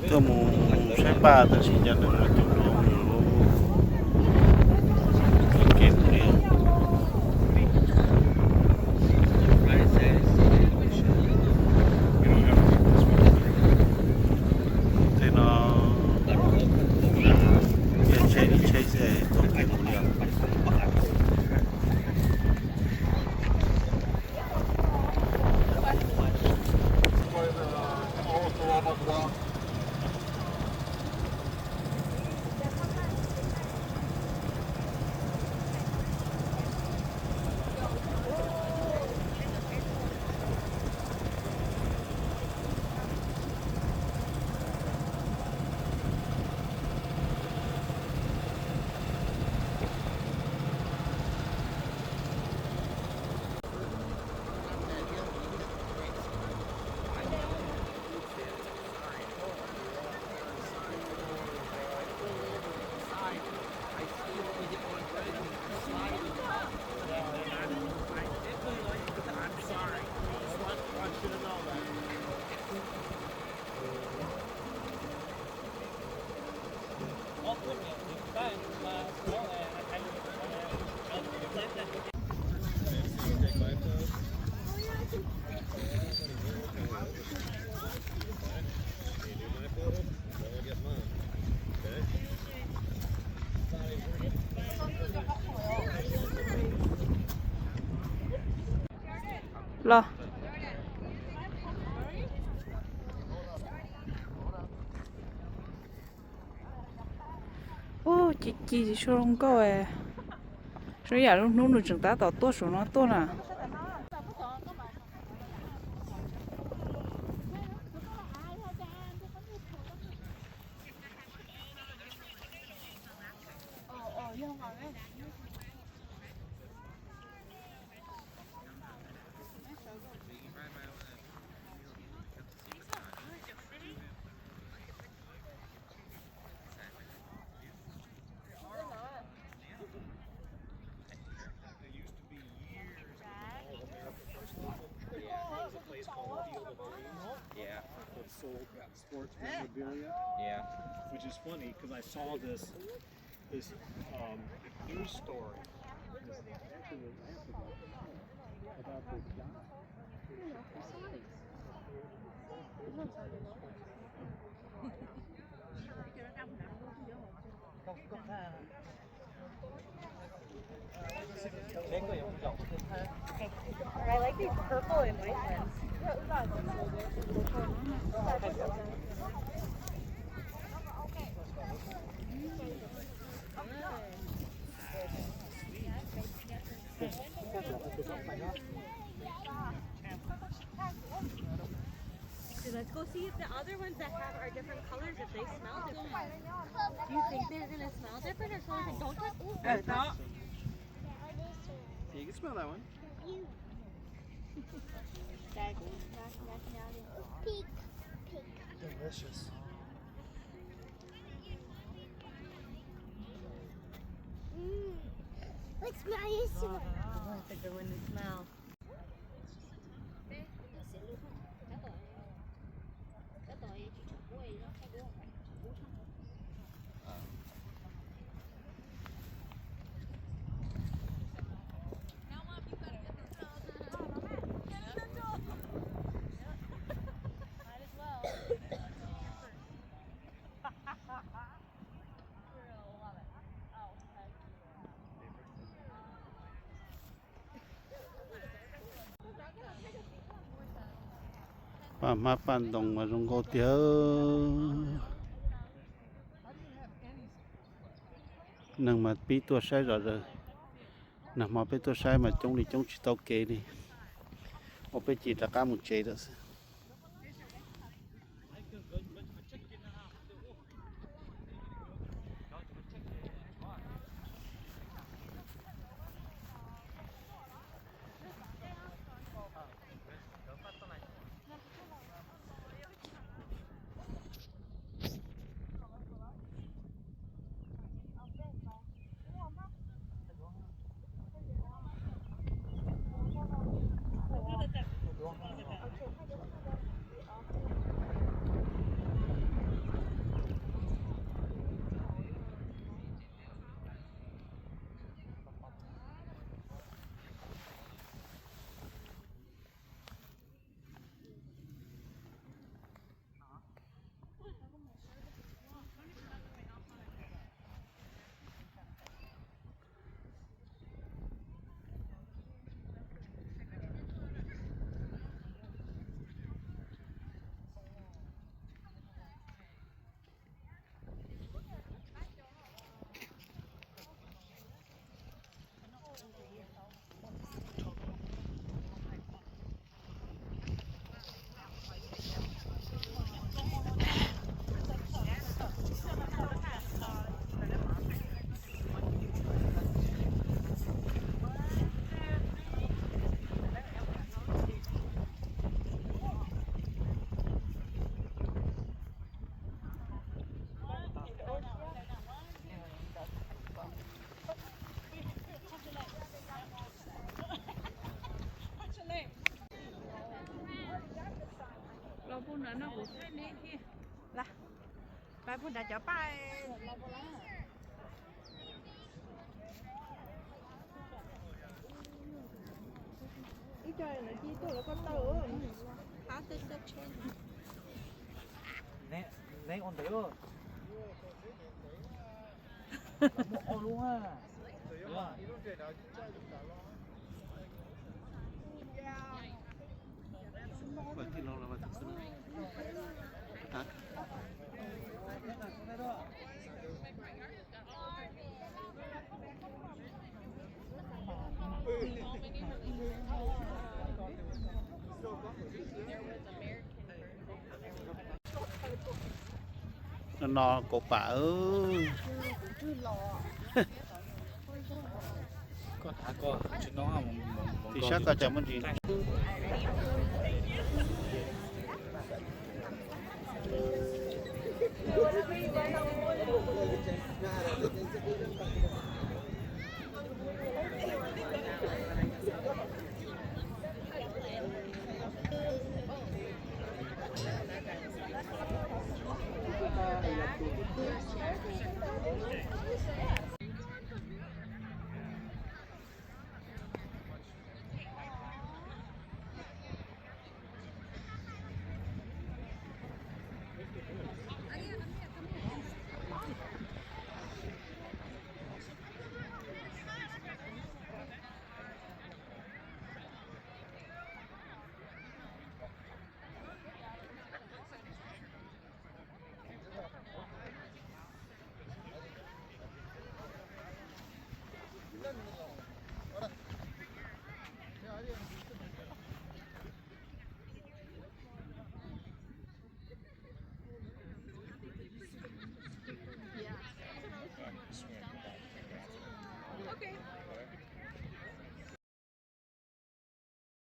thưa mù sai ba ta chỉ nhận được là chụp đồ kém đi thì nó chạy xe tổng cái mù liang lo ô chị số không có số giờ lúc nung được chúng ta tao tua số nó tua nè Yeah. That sold sports memorabilia. Yeah. Which is funny because I saw this news story about this guy. I like these purple and white ones. Let's go see if the other ones that have are different colors, if they smell different. Do you think they're gonna smell different or something? Don't touch. You can smell that one. Peek. Delicious. Let's smell this one. That's a good one to smell. và mà pan đồng mà rong cô tiếu nâng mà bí tua sai rồi nằm mà bí tua sai mà chống đi chống chỉ tao kê đi một bí chỉ là cá một chế đó เราพูดนั้นนะผมใช่นี่ที่ là bài phun đã cho bài ít trời là chi tôi là con tàu how to search Nè con thấy không? Một luôn à. Vậy thì lâu là mà thật sự hả? Nó cổ bả ơi. Có thả con, chứ nó không. Thì sao cả chẳng muốn gì.